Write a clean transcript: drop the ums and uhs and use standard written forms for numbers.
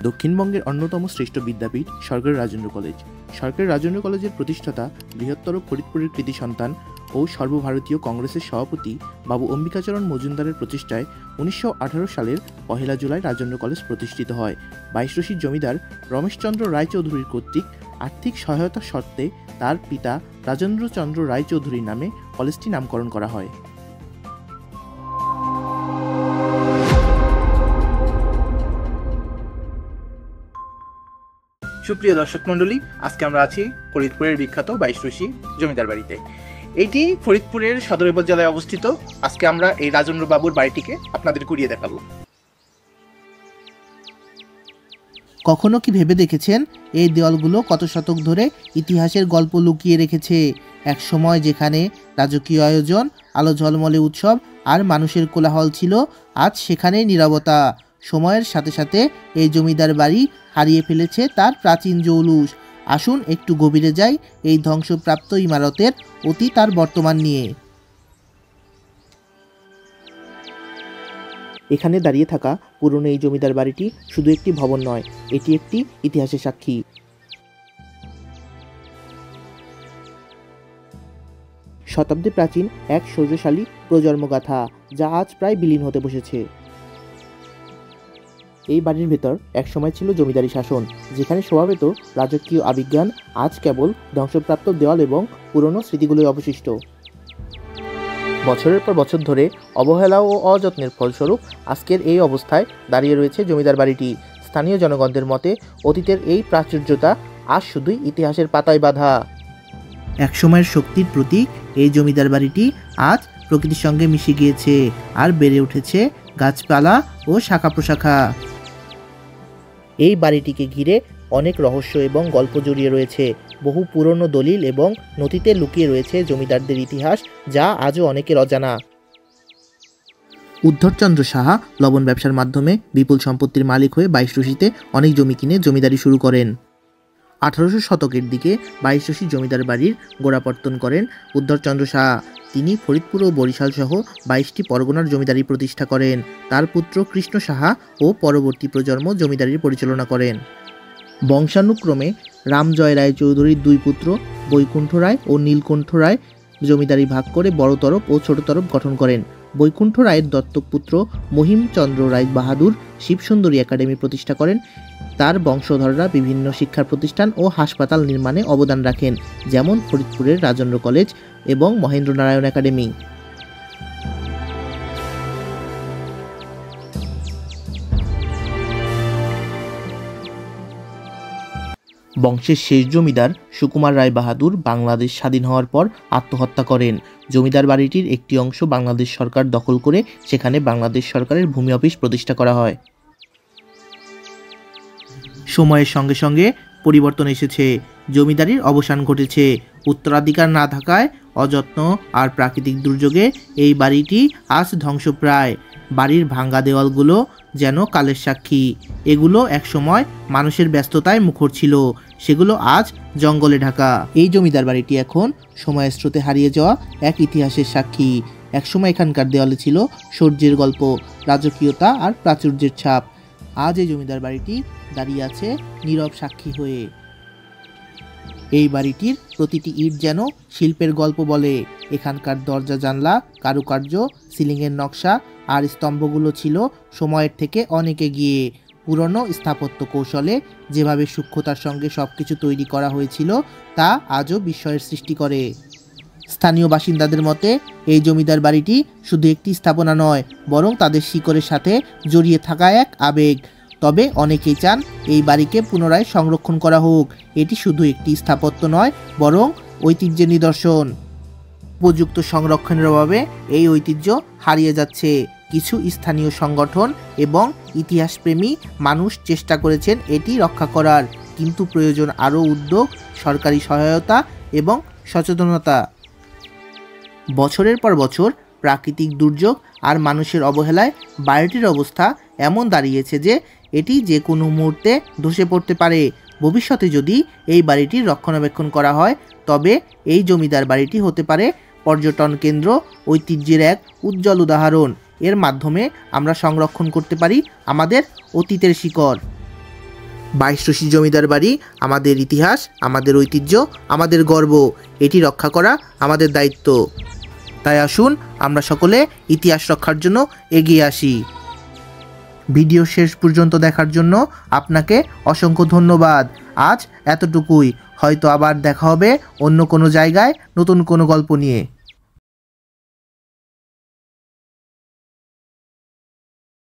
দক্ষিণবঙ্গের অন্যতম শ্রেষ্ঠ বিদ্যাপীঠ সরকারি রাজেন্দ্র কলেজ। সরকারি রাজেন্দ্র কলেজের প্রতিষ্ঠাতা বৃহত্তর ফরিদপুরের কৃতি সন্তান ও সর্বভারতীয় কংগ্রেসের সভাপতি বাবু অম্বিকাচরণ মজুমদারের প্রচেষ্টায় 1918 সালের 1 জুলাই রাজেন্দ্র কলেজ প্রতিষ্ঠিত হয়। বাইশরশির জমিদার রমেশচন্দ্র রায়চৌধুরীর কর্তৃক আর্থিক সহায়তা শর্তে তার পিতা রাজেন্দ্রচন্দ্র রায়চৌধুরীর নামে কলেজটি নামকরণ করা হয়। সুপ্রিয় দর্শক মন্ডলী, আজকে আমরা আছি ফরিদপুরের বিখ্যাত বাইশরশি জমিদার বাড়িতে। এটি ফরিদপুরের সদর উপজেলায় অবস্থিত। আজকে আমরা এই রাজেন্দ্র বাবুর বাড়িটিকে আপনাদের ঘুরিয়ে দেখাবো। কখনো কি ভেবে দেখেছেন এই দেওয়ালগুলো কত শতক ধরে ইতিহাসের গল্প লুকিয়ে রেখেছে? এক সময় যেখানে রাজকীয় আয়োজন, আলো ঝলমলে উৎসব আর মানুষের কোলাহল ছিল, আজ সেখানে নীরবতা। সময়ের সাথে সাথে এই জমিদার বাড়ি হারিয়ে ফেলেছে তার প্রাচীন জৌলুস। আসুন একটু গভীরে যাই এই ধ্বংসপ্রাপ্ত ইমারতের অতীত আর বর্তমান নিয়ে। এখানে দাঁড়িয়ে থাকা পুরনো এই জমিদার বাড়িটি শুধু একটি ভবন নয়, এটি একটি ইতিহাসের সাক্ষী। শতাব্দী প্রাচীন এক শৌর্যশালী প্রজন্মগাথা, যা আজ প্রায় বিলীন হতে বসেছে। এই বাড়ির ভেতর একসময় ছিল জমিদারি শাসন, যেখানে শোভা পেত রাজকীয় আবিজ্ঞান। আজ কেবল ধ্বংসপ্রাপ্ত দেওয়াল এবং পুরনো স্মৃতিগুলোই অবশিষ্ট। বছরের পর বছর ধরে অবহেলা ও অযত্নের ফলস্বরূপ আজকের এই অবস্থায় দাঁড়িয়ে রয়েছে জমিদার বাড়িটি। স্থানীয় জনগণদের মতে অতীতের এই প্রাচুর্যতা আজ শুধুই ইতিহাসের পাতায় বাঁধা। একসময়ের শক্তির প্রতীক এই জমিদার বাড়িটি আজ প্রকৃতির সঙ্গে মিশে গিয়েছে আর বেড়ে উঠেছে গাছপালা ও শাখা প্রশাখা। এই বাড়িটিকে ঘিরে অনেক রহস্য এবং গল্প জড়িয়ে রয়েছে। বহু পুরনো দলিল এবং নথিতে লুকিয়ে রয়েছে জমিদারদের ইতিহাস, যা আজও অনেকের অজানা। উদ্ধরচন্দ্র সাহা লবণ ব্যবসার মাধ্যমে বিপুল সম্পত্তির মালিক হয়ে বাইশরশিতে অনেক জমি কিনে জমিদারি শুরু করেন। 1800 শতকের দিকে বাইশরশি জমিদার বাড়ির গোড়াপত্তন করেন উদ্ধরচন্দ্র সাহা। তিনি ফরিদপুর ও বরিশাল সহ 22টি পরগনার জমিদারি প্রতিষ্ঠা করেন। তার পুত্র কৃষ্ণ সাহা ও পরবর্তী প্রজন্ম জমিদারির পরিচালনা করেন। বংশানুক্রমে রামজয় রায়চৌধুরীর 2 পুত্র বৈকুণ্ঠ রায় ও নীলকণ্ঠ রায় জমিদারি ভাগ করে বড় তরফ ও ছোট তরফ গঠন করেন। বৈকুণ্ঠ রায়ের দত্তক পুত্র মহিমচন্দ্র রায় বাহাদুর শিবসুন্দরী একাডেমি প্রতিষ্ঠা করেন। তার বংশধররা বিভিন্ন শিক্ষা প্রতিষ্ঠান ও হাসপাতাল নির্মাণে অবদান রাখেন, যেমন ফরিদপুরের রাজেন্দ্র কলেজ এবং মহেন্দ্রনারায়ণ একাডেমি। বংশের শেষ জমিদার সুকুমার রায় বাহাদুর বাংলাদেশ স্বাধীন হওয়ার পর আত্মহত্যা করেন। জমিদার বাড়িটির একটি অংশ বাংলাদেশ সরকার দখল করে সেখানে বাংলাদেশ সরকারের ভূমি অফিস প্রতিষ্ঠা করা হয়। সময়ের সঙ্গে সঙ্গে পরিবর্তন এসেছে, জমিদারির অবসান ঘটেছে। উত্তরাধিকার না থাকায়, অযত্ন আর প্রাকৃতিক দুর্যোগে এই বাড়িটি আজ ধ্বংসপ্রায়। বাড়ির ভাঙ্গা দেওয়ালগুলো যেন কালের সাক্ষী। এগুলো একসময় মানুষের ব্যস্ততায় মুখর ছিল, সেগুলো আজ জঙ্গলে ঢাকা। এই জমিদার বাড়িটি এখন সময়ের স্রোতে হারিয়ে যাওয়া এক ইতিহাসের সাক্ষী। একসময় এখানকার দেওয়ালে ছিল শৌর্যের গল্প, রাজকীয়তা আর প্রাচুর্যের ছাপ। আজ এই জমিদার বাড়িটি দাঁড়িয়ে আছে নীরব সাক্ষী হয়ে। এই বাড়িটির প্রতিটি ইট যেন শিল্পের গল্প বলে। এখানকার দরজা জানলা, কারুকার্য, সিলিংয়ের নকশা আর স্তম্ভগুলো ছিল সময়ের থেকে অনেক এগিয়ে। পুরনো স্থাপত্য কৌশলে যেভাবে সূক্ষ্মতার সঙ্গে সবকিছু তৈরি করা হয়েছিল, তা আজও বিস্ময়ের সৃষ্টি করে। স্থানীয় বাসিন্দাদের মতে এই জমিদার বাড়িটি শুধু একটি স্থাপনা নয়, বরং তাদের শিকড়ের সাথে জড়িয়ে থাকা এক আবেগ। তবে অনেকেই চান এই বাড়িকে পুনরায় সংরক্ষণ করা হোক। এটি শুধু একটি স্থাপত্য নয়, বরং ঐতিহ্যের নিদর্শন। উপযুক্ত সংরক্ষণের অভাবে এই ঐতিহ্য হারিয়ে যাচ্ছে। কিছু স্থানীয় সংগঠন এবং ইতিহাসপ্রেমী মানুষ চেষ্টা করেছেন এটি রক্ষা করার, কিন্তু প্রয়োজন আরও উদ্যোগ, সরকারি সহায়তা এবং সচেতনতা। বছরের পর বছর প্রাকৃতিক দুর্যোগ আর মানুষের অবহেলায় বাড়িটির অবস্থা এমন দাঁড়িয়েছে যে এটি যে কোনো মুহূর্তে ধসে পড়তে পারে। ভবিষ্যতে যদি এই বাড়িটির রক্ষণাবেক্ষণ করা হয়, তবে এই জমিদার বাড়িটি হতে পারে পর্যটন কেন্দ্র, ঐতিহ্যের এক উজ্জ্বল উদাহরণ। এর মাধ্যমে আমরা সংরক্ষণ করতে পারি আমাদের অতীতের শিকড়। বাইশরশি জমিদার বাড়ি আমাদের ইতিহাস, আমাদের ঐতিহ্য, আমাদের গর্ব। এটি রক্ষা করা আমাদের দায়িত্ব। তাই আসুন আমরা সকলে ইতিহাস রক্ষার জন্য এগিয়ে আসি। ভিডিও শেষ পর্যন্ত দেখার জন্য আপনাকে অসংখ্য ধন্যবাদ। আজ এতটুকুই, হয়তো আবার দেখা হবে অন্য কোনো জায়গায় নতুন কোনো গল্প নিয়ে।